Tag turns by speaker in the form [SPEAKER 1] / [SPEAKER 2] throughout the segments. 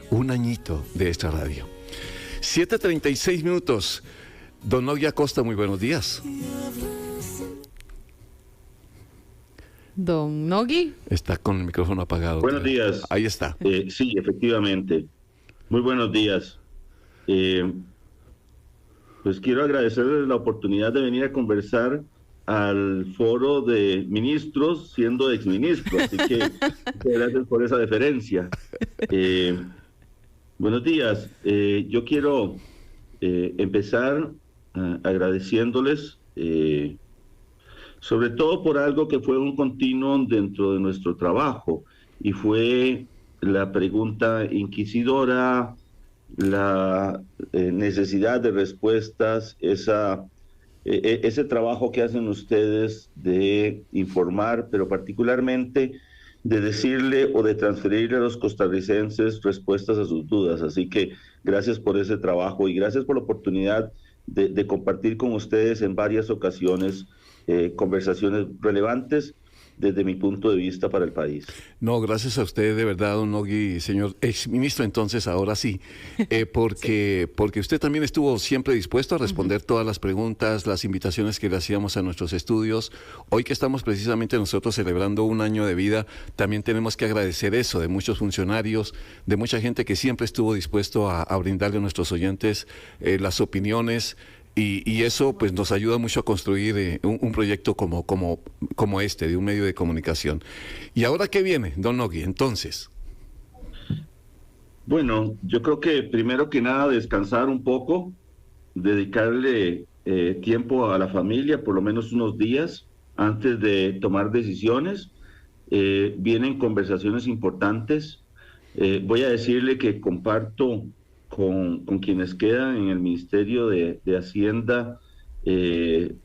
[SPEAKER 1] Un añito de esta radio. 7:36 minutos. Don Nogui Acosta, muy buenos días.
[SPEAKER 2] Don Nogui.
[SPEAKER 1] Está con el micrófono apagado.
[SPEAKER 3] Buenos días.
[SPEAKER 1] Ahí está.
[SPEAKER 3] Sí, efectivamente. Muy buenos días. Pues quiero agradecerles la oportunidad de venir a conversar al foro de ministros siendo exministro. Así que gracias por esa deferencia. Buenos días. Yo quiero empezar agradeciéndoles, sobre todo por algo que fue un continuo dentro de nuestro trabajo, y fue la pregunta inquisidora, la necesidad de respuestas, ese trabajo que hacen ustedes de informar, pero particularmente de decirle o de transferirle a los costarricenses respuestas a sus dudas. Así que gracias por ese trabajo y gracias por la oportunidad de compartir con ustedes en varias ocasiones conversaciones relevantes desde mi punto de vista para el país.
[SPEAKER 1] No, gracias a usted de verdad, don Nogui, señor exministro, entonces ahora sí, porque usted también estuvo siempre dispuesto a responder todas las preguntas, las invitaciones que le hacíamos a nuestros estudios. Hoy que estamos precisamente nosotros celebrando un año de vida, también tenemos que agradecer eso de muchos funcionarios, de mucha gente que siempre estuvo dispuesto a brindarle a nuestros oyentes las opiniones. Y eso pues nos ayuda mucho a construir un proyecto como este, de un medio de comunicación. ¿Y ahora qué viene, don Nogui, entonces?
[SPEAKER 3] Bueno, yo creo que primero que nada descansar un poco, dedicarle tiempo a la familia, por lo menos unos días, antes de tomar decisiones. Vienen conversaciones importantes. Voy a decirle que comparto con quienes quedan en el Ministerio de Hacienda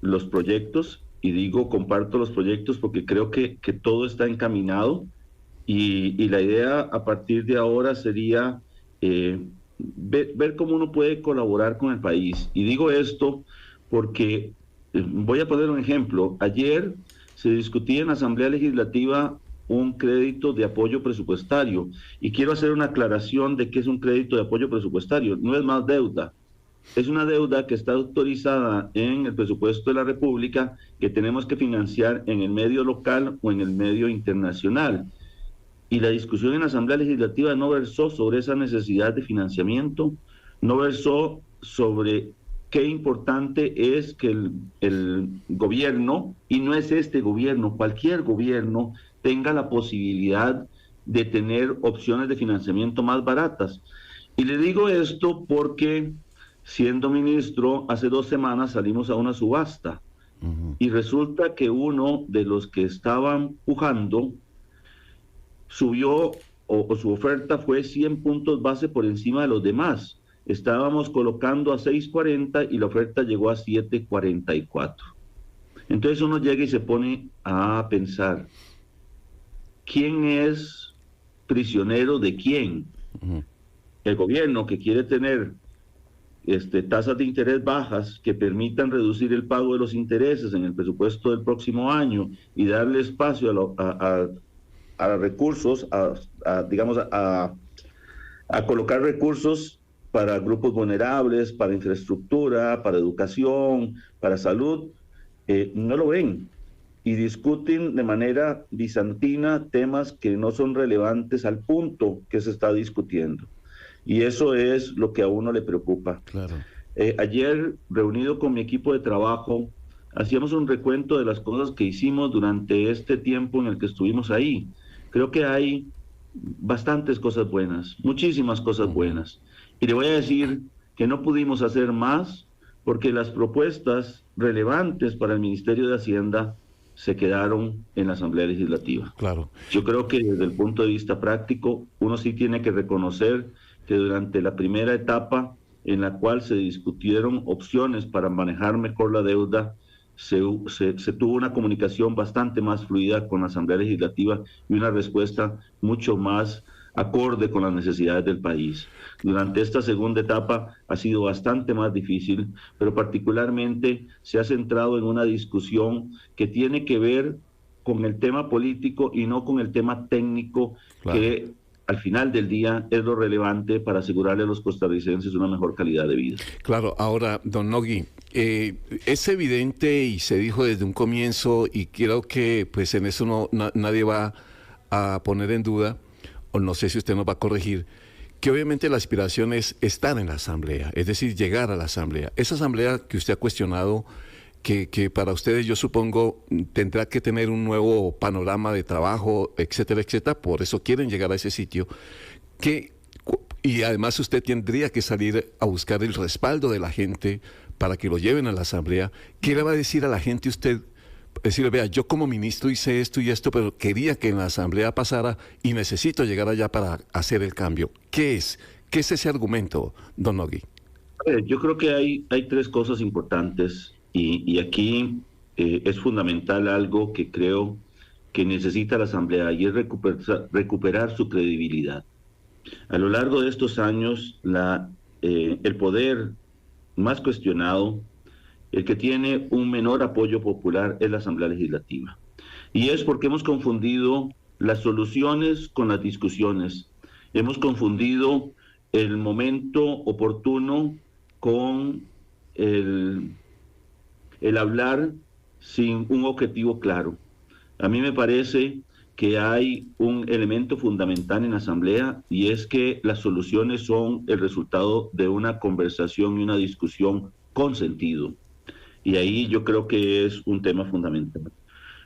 [SPEAKER 3] los proyectos, y digo comparto los proyectos porque creo que todo está encaminado, y la idea a partir de ahora sería ver cómo uno puede colaborar con el país. Y digo esto porque voy a poner un ejemplo. Ayer se discutía en la Asamblea Legislativa un crédito de apoyo presupuestario, y quiero hacer una aclaración de qué es un crédito de apoyo presupuestario. No es más deuda, es una deuda que está autorizada en el presupuesto de la República, que tenemos que financiar en el medio local o en el medio internacional. Y la discusión en la Asamblea Legislativa no versó sobre esa necesidad de financiamiento, no versó sobre qué importante es que el gobierno, y no es este gobierno, cualquier gobierno, tenga la posibilidad de tener opciones de financiamiento más baratas. Y le digo esto porque, siendo ministro, hace 2 semanas salimos a una subasta, y resulta que uno de los que estaban pujando subió, o su oferta fue 100 puntos base por encima de los demás. Estábamos colocando a 6.40 y la oferta llegó a 7.44. Entonces uno llega y se pone a pensar, ¿quién es prisionero de quién? El gobierno, que quiere tener tasas de interés bajas que permitan reducir el pago de los intereses en el presupuesto del próximo año y darle espacio a recursos, a colocar recursos para grupos vulnerables, para infraestructura, para educación, para salud, no lo ven, y discuten de manera bizantina temas que no son relevantes al punto que se está discutiendo. Y eso es lo que a uno le preocupa.
[SPEAKER 1] Claro.
[SPEAKER 3] Ayer, reunido con mi equipo de trabajo, hacíamos un recuento de las cosas que hicimos durante este tiempo en el que estuvimos ahí. Creo que hay bastantes cosas buenas, muchísimas cosas buenas. Y le voy a decir que no pudimos hacer más porque las propuestas relevantes para el Ministerio de Hacienda se quedaron en la Asamblea Legislativa.
[SPEAKER 1] Claro.
[SPEAKER 3] Yo creo que desde el punto de vista práctico, uno sí tiene que reconocer que durante la primera etapa en la cual se discutieron opciones para manejar mejor la deuda, se tuvo una comunicación bastante más fluida con la Asamblea Legislativa y una respuesta mucho más acorde con las necesidades del país. Durante esta segunda etapa ha sido bastante más difícil, pero particularmente se ha centrado en una discusión que tiene que ver con el tema político y no con el tema técnico, claro, que al final del día es lo relevante para asegurarle a los costarricenses una mejor calidad de vida.
[SPEAKER 1] Claro, ahora, don Nogui, es evidente y se dijo desde un comienzo, y creo que pues en eso nadie va a poner en duda, o no sé si usted nos va a corregir, que obviamente la aspiración es estar en la Asamblea, es decir, llegar a la Asamblea. Esa Asamblea que usted ha cuestionado, que para ustedes yo supongo tendrá que tener un nuevo panorama de trabajo, etcétera, etcétera, por eso quieren llegar a ese sitio, y además usted tendría que salir a buscar el respaldo de la gente para que lo lleven a la Asamblea. ¿Qué le va a decir a la gente usted? Decirle, vea, yo como ministro hice esto y esto, pero quería que en la Asamblea pasara y necesito llegar allá para hacer el cambio. ¿Qué es? ¿Qué es ese argumento, don Nogui?
[SPEAKER 3] Yo creo que hay tres cosas importantes y aquí es fundamental algo que creo que necesita la Asamblea y es recuperar su credibilidad. A lo largo de estos años, el poder más cuestionado, el que tiene un menor apoyo popular, es la Asamblea Legislativa. Y es porque hemos confundido las soluciones con las discusiones. Hemos confundido el momento oportuno con el hablar sin un objetivo claro. A mí me parece que hay un elemento fundamental en la Asamblea y es que las soluciones son el resultado de una conversación y una discusión con sentido. Y ahí yo creo que es un tema fundamental.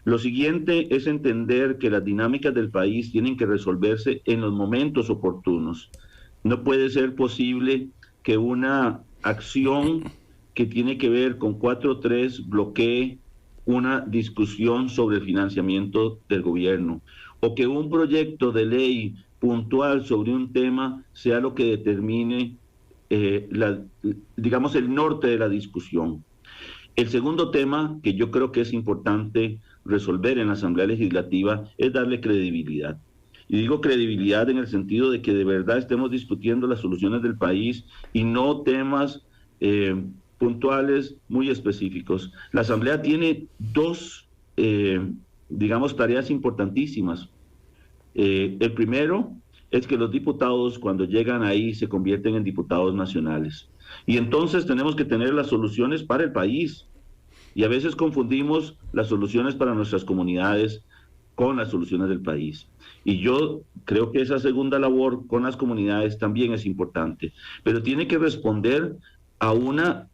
[SPEAKER 3] Lo siguiente es entender que las dinámicas del país tienen que resolverse en los momentos oportunos. No puede ser posible que una acción que tiene que ver con 4.3 bloquee una discusión sobre el financiamiento del gobierno, o que un proyecto de ley puntual sobre un tema sea lo que determine, digamos, el norte de la discusión. El segundo tema que yo creo que es importante resolver en la Asamblea Legislativa es darle credibilidad. Y digo credibilidad en el sentido de que de verdad estemos discutiendo las soluciones del país y no temas puntuales muy específicos. La Asamblea tiene dos, digamos, tareas importantísimas. El primero es que los diputados, cuando llegan ahí, se convierten en diputados nacionales. Y entonces tenemos que tener las soluciones para el país. Y a veces confundimos las soluciones para nuestras comunidades con las soluciones del país. Y yo creo que esa segunda labor con las comunidades también es importante, pero tiene que responder a una,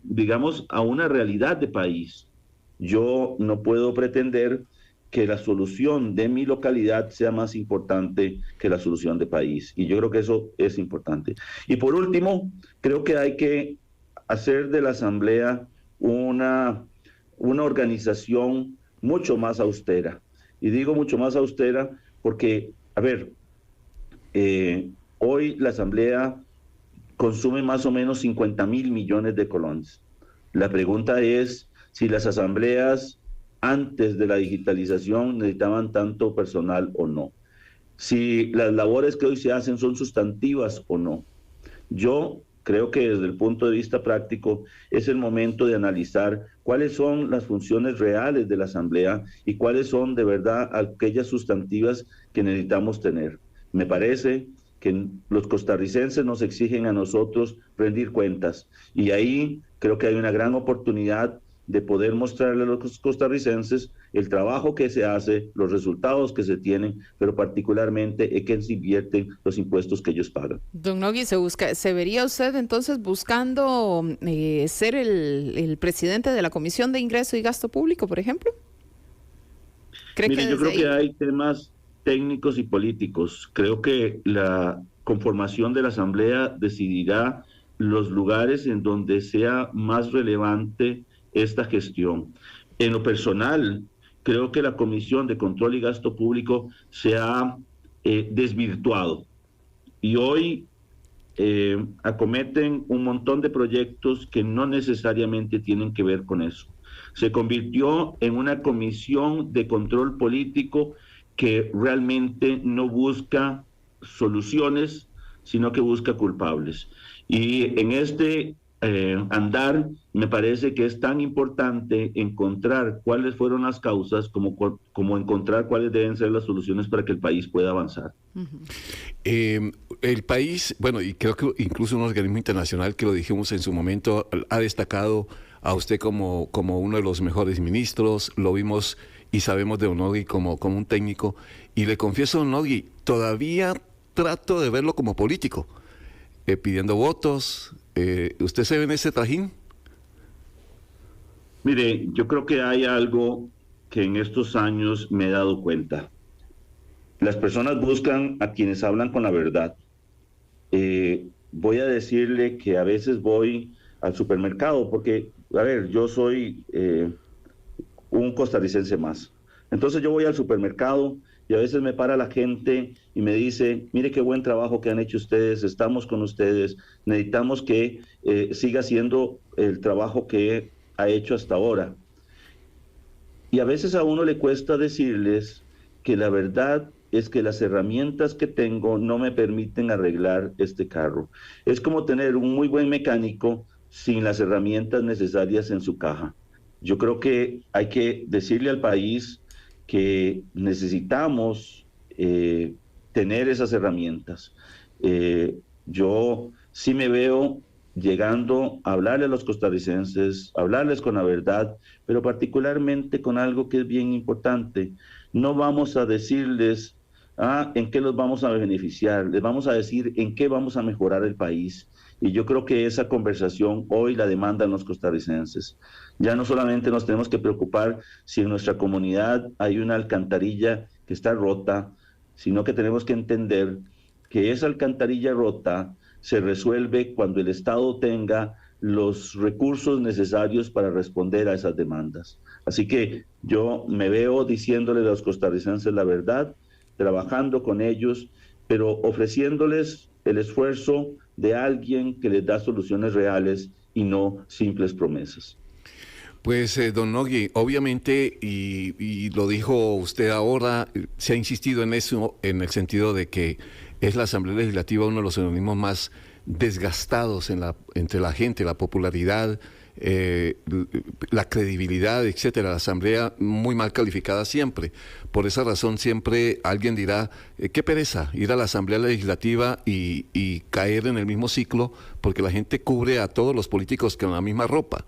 [SPEAKER 3] digamos, a una realidad de país. Yo no puedo pretender que la solución de mi localidad sea más importante que la solución de país. Y yo creo que eso es importante. Y por último, creo que hay que hacer de la Asamblea una organización mucho más austera. Y digo mucho más austera porque, a ver, hoy la Asamblea consume más o menos 50.000 millones de colones. La pregunta es si las asambleas antes de la digitalización necesitaban tanto personal o no. Si las labores que hoy se hacen son sustantivas o no. Yo creo que desde el punto de vista práctico es el momento de analizar cuáles son las funciones reales de la Asamblea y cuáles son de verdad aquellas sustantivas que necesitamos tener. Me parece que los costarricenses nos exigen a nosotros rendir cuentas y ahí creo que hay una gran oportunidad de poder mostrarle a los costarricenses el trabajo que se hace, los resultados que se tienen, pero particularmente en qué se invierten los impuestos que ellos pagan.
[SPEAKER 2] Don Nogui, ¿se vería usted entonces buscando ser el presidente de la Comisión de Ingreso y Gasto Público, por ejemplo?
[SPEAKER 3] Mire, yo creo que hay temas técnicos y políticos. Creo que la conformación de la Asamblea decidirá los lugares en donde sea más relevante esta gestión. En lo personal, creo que la Comisión de Control y Gasto Público se ha desvirtuado y hoy acometen un montón de proyectos que no necesariamente tienen que ver con eso. Se convirtió en una comisión de control político que realmente no busca soluciones, sino que busca culpables. Y en este andar, me parece que es tan importante encontrar cuáles fueron las causas como encontrar cuáles deben ser las soluciones para que el país pueda avanzar.
[SPEAKER 1] El país, bueno, y creo que incluso un organismo internacional que lo dijimos en su momento, ha destacado a usted como uno de los mejores ministros, lo vimos y sabemos de Onogi como un técnico, y le confieso, Onogi, todavía trato de verlo como político, pidiendo votos. ¿Usted se ve en ese trajín?
[SPEAKER 3] Mire, yo creo que hay algo que en estos años me he dado cuenta. Las personas buscan a quienes hablan con la verdad. Voy a decirle que a veces voy al supermercado porque, a ver, yo soy un costarricense más. Entonces yo voy al supermercado y a veces me para la gente y me dice, mire qué buen trabajo que han hecho ustedes, estamos con ustedes, necesitamos que siga haciendo el trabajo que ha hecho hasta ahora. Y a veces a uno le cuesta decirles que la verdad es que las herramientas que tengo no me permiten arreglar este carro. Es como tener un muy buen mecánico sin las herramientas necesarias en su caja. Yo creo que hay que decirle al país que necesitamos tener esas herramientas. Yo sí me veo llegando a hablarle a los costarricenses, hablarles con la verdad, pero particularmente con algo que es bien importante. No vamos a decirles en qué los vamos a beneficiar, les vamos a decir en qué vamos a mejorar el país. Y yo creo que esa conversación hoy la demandan los costarricenses. Ya no solamente nos tenemos que preocupar si en nuestra comunidad hay una alcantarilla que está rota, sino que tenemos que entender que esa alcantarilla rota se resuelve cuando el Estado tenga los recursos necesarios para responder a esas demandas. Así que yo me veo diciéndole a los costarricenses la verdad, trabajando con ellos, pero ofreciéndoles el esfuerzo de alguien que les da soluciones reales y no simples promesas.
[SPEAKER 1] Pues, don Onogi, obviamente, y lo dijo usted ahora, se ha insistido en eso, en el sentido de que es la Asamblea Legislativa uno de los organismos más desgastados entre la gente, la popularidad, la credibilidad, etcétera. La Asamblea muy mal calificada siempre. Por esa razón siempre alguien dirá, qué pereza ir a la Asamblea Legislativa y caer en el mismo ciclo, porque la gente cubre a todos los políticos con la misma ropa.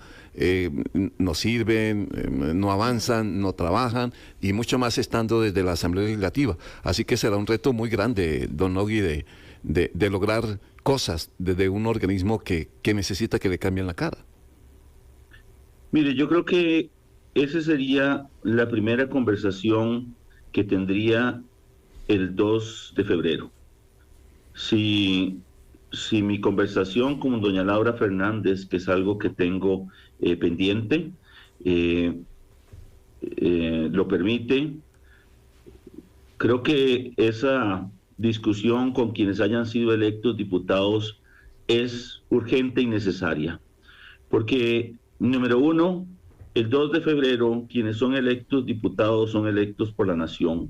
[SPEAKER 1] No sirven, no avanzan, no trabajan, y mucho más estando desde la Asamblea Legislativa. Así que será un reto muy grande, don Onogi, de lograr cosas desde un organismo que necesita que le cambien la cara.
[SPEAKER 3] Mire, yo creo que esa sería la primera conversación que tendría el 2 de febrero. Si mi conversación con doña Laura Fernández, que es algo que tengo pendiente, lo permite, creo que esa discusión con quienes hayan sido electos diputados es urgente y necesaria, porque número uno, el 2 de febrero, quienes son electos diputados son electos por la nación.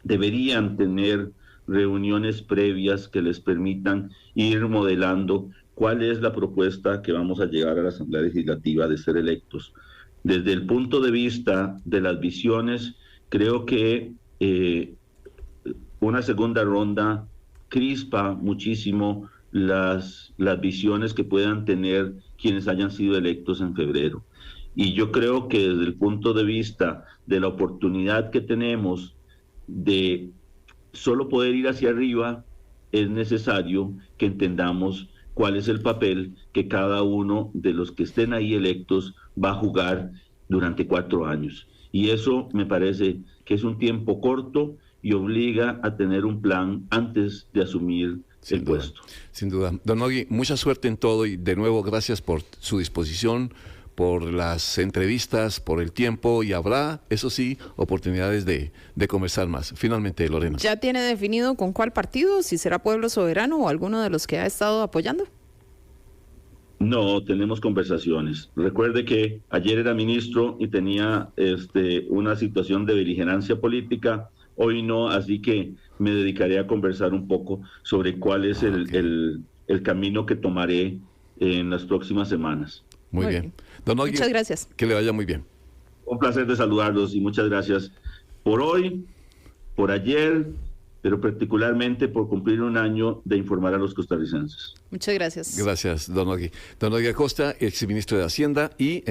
[SPEAKER 3] Deberían tener reuniones previas que les permitan ir modelando cuál es la propuesta que vamos a llegar a la Asamblea Legislativa de ser electos. Desde el punto de vista de las visiones, creo que una segunda ronda crispa muchísimo las visiones que puedan tener quienes hayan sido electos en febrero. Y yo creo que desde el punto de vista de la oportunidad que tenemos de solo poder ir hacia arriba, es necesario que entendamos cuál es el papel que cada uno de los que estén ahí electos va a jugar durante 4 años. Y eso me parece que es un tiempo corto y obliga a tener un plan antes de asumir el puesto.
[SPEAKER 1] Sin duda. Don Onogi, mucha suerte en todo y de nuevo gracias por su disposición, por las entrevistas, por el tiempo, y habrá, eso sí, oportunidades de conversar más. Finalmente, Lorena.
[SPEAKER 2] ¿Ya tiene definido con cuál partido? ¿Si será Pueblo Soberano o alguno de los que ha estado apoyando?
[SPEAKER 3] No, tenemos conversaciones. Recuerde que ayer era ministro y tenía una situación de beligerancia política. Hoy no, así que me dedicaré a conversar un poco sobre cuál es el camino que tomaré en las próximas semanas.
[SPEAKER 1] Muy bien. Don Nogui,
[SPEAKER 2] muchas gracias.
[SPEAKER 1] Que le vaya muy bien.
[SPEAKER 3] Un placer de saludarlos y muchas gracias por hoy, por ayer, pero particularmente por cumplir un año de informar a los costarricenses.
[SPEAKER 2] Muchas gracias.
[SPEAKER 1] Gracias, don Nogui. Don Nogui Acosta, exministro de Hacienda y